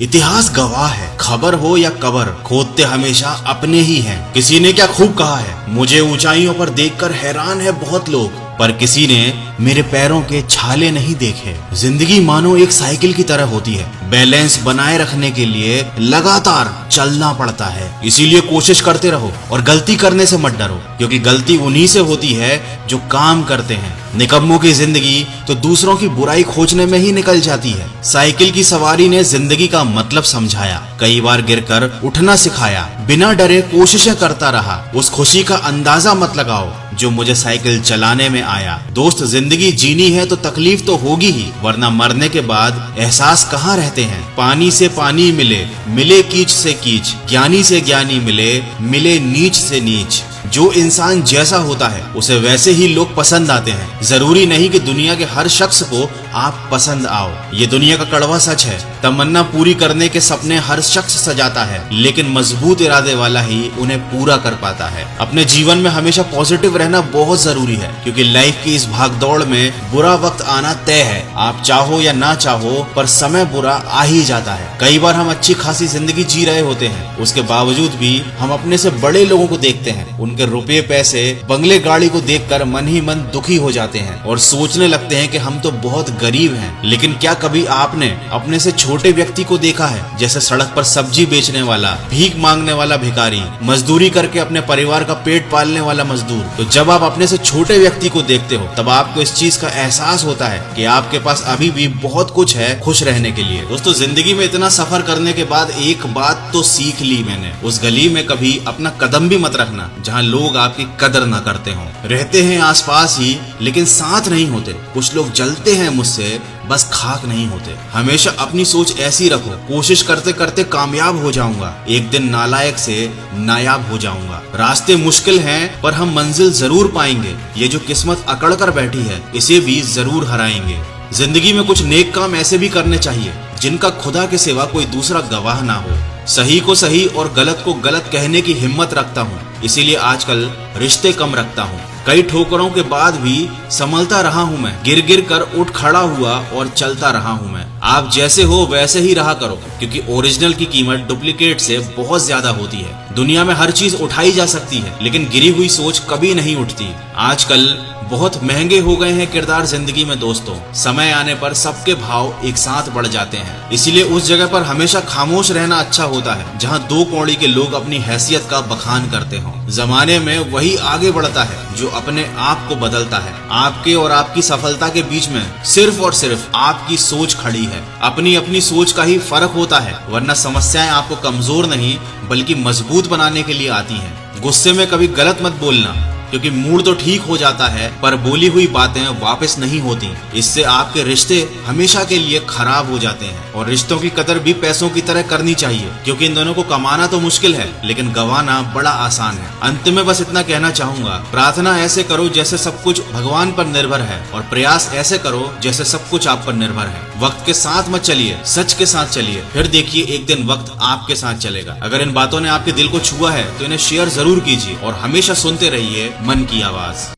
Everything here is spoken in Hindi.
इतिहास गवाह है, खबर हो या कबर, खोदते हमेशा अपने ही हैं। किसी ने क्या खूब कहा है, मुझे ऊंचाइयों पर देखकर हैरान है बहुत लोग, पर किसी ने मेरे पैरों के छाले नहीं देखे। जिंदगी मानो एक साइकिल की तरह होती है, बैलेंस बनाए रखने के लिए लगातार चलना पड़ता है। इसीलिए कोशिश करते रहो और गलती करने से मत डरो, क्योंकि गलती उन्हीं से होती है जो काम करते हैं। निकम्मों की जिंदगी तो दूसरों की बुराई खोजने में ही निकल जाती है। साइकिल की सवारी ने जिंदगी का मतलब समझाया, कई बार गिरकर उठना सिखाया, बिना डरे कोशिशें करता रहा। उस खुशी का अंदाजा मत लगाओ जो मुझे साइकिल चलाने में आया। दोस्त, जिंदगी जीनी है तो तकलीफ तो होगी ही, वरना मरने के बाद एहसास कहाँ रहते हैं। पानी से पानी मिले, मिले कीच से कीच, ज्ञानी से ज्ञानी मिले, मिले नीच से नीच। जो इंसान जैसा होता है उसे वैसे ही लोग पसंद आते हैं। जरूरी नहीं कि दुनिया के हर शख्स को आप पसंद आओ, ये दुनिया का कड़वा सच है। तमन्ना पूरी करने के सपने हर शख्स सजाता है, लेकिन मजबूत इरादे वाला ही उन्हें पूरा कर पाता है। अपने जीवन में हमेशा पॉजिटिव रहना बहुत जरूरी है, क्योंकि लाइफ की इस भागदौड़ में बुरा वक्त आना तय है। आप चाहो या ना चाहो, पर समय बुरा आ ही जाता है। कई बार हम अच्छी खासी जिंदगी जी रहे होते हैं, उसके बावजूद भी हम अपने से बड़े लोगों को देखते हैं, उनके रुपये पैसे बंगले गाड़ी को देखकर मन ही मन दुखी हो जाते हैं और सोचने लगते हैं कि हम तो बहुत गरीब हैं। लेकिन क्या कभी आपने अपने से छोटे व्यक्ति को देखा है, जैसे सड़क पर सब्जी बेचने वाला, भीख मांगने वाला भिखारी, मजदूरी करके अपने परिवार का पेट पालने वाला मजदूर? तो जब आप अपने से छोटे व्यक्ति को देखते हो, तब आपको इस चीज का एहसास होता है कि आपके पास अभी भी बहुत कुछ है खुश रहने के लिए। दोस्तों, जिंदगी में इतना सफर करने के बाद एक बात तो सीख ली मैंने, उस गली में कभी अपना कदम भी मत रखना जहाँ लोग आपकी कदर ना करते हों। रहते हैं आसपास ही, लेकिन साथ नहीं होते। कुछ लोग जलते हैं मुझसे, बस खाक नहीं होते। हमेशा अपनी सोच ऐसी रखो, कोशिश करते करते कामयाब हो जाऊंगा, एक दिन नालायक से नायाब हो जाऊंगा। रास्ते मुश्किल हैं, पर हम मंजिल जरूर पाएंगे। ये जो किस्मत अकड़ कर बैठी है, इसे भी जरूर हराएंगे। जिंदगी में कुछ नेक काम ऐसे भी करने चाहिए जिनका खुदा के सिवा कोई दूसरा गवाह ना हो। सही को सही और गलत को गलत कहने की हिम्मत रखता हूँ, इसीलिए आजकल रिश्ते कम रखता हूँ। कई ठोकरों के बाद भी संभलता रहा हूँ मैं, गिर गिर कर उठ खड़ा हुआ और चलता रहा हूँ मैं। आप जैसे हो वैसे ही रहा करो, क्योंकि ओरिजिनल की कीमत डुप्लीकेट से बहुत ज्यादा होती है। दुनिया में हर चीज उठाई जा सकती है, लेकिन गिरी हुई सोच कभी नहीं उठती। आजकल बहुत महंगे हो गए हैं किरदार जिंदगी में दोस्तों। समय आने पर सबके भाव एक साथ बढ़ जाते हैं, इसीलिए उस जगह पर हमेशा खामोश रहना अच्छा होता है जहां दो कौड़ी के लोग अपनी हैसियत का बखान करते हों। जमाने में वही आगे बढ़ता है जो अपने आप को बदलता है। आपके और आपकी सफलता के बीच में सिर्फ और सिर्फ आपकी सोच खड़ी है। अपनी अपनी सोच का ही फर्क होता है, वरना समस्याएं आपको कमजोर नहीं बल्कि मजबूत बनाने के लिए आती हैं। गुस्से में कभी गलत मत बोलना, क्योंकि मूड तो ठीक हो जाता है, पर बोली हुई बातें वापस नहीं होती। इससे आपके रिश्ते हमेशा के लिए खराब हो जाते हैं। और रिश्तों की कदर भी पैसों की तरह करनी चाहिए, क्योंकि इन दोनों को कमाना तो मुश्किल है, लेकिन गंवाना बड़ा आसान है। अंत में बस इतना कहना चाहूंगा, प्रार्थना ऐसे करो जैसे सब कुछ भगवान पर निर्भर है, और प्रयास ऐसे करो जैसे सब कुछ आप पर निर्भर है। वक्त के साथ मत चलिए, सच के साथ चलिए, फिर देखिए एक दिन वक्त आपके साथ चलेगा। अगर इन बातों ने आपके दिल को छुआ है तो इन्हें शेयर जरूर कीजिए और हमेशा सुनते रहिए मन की आवाज।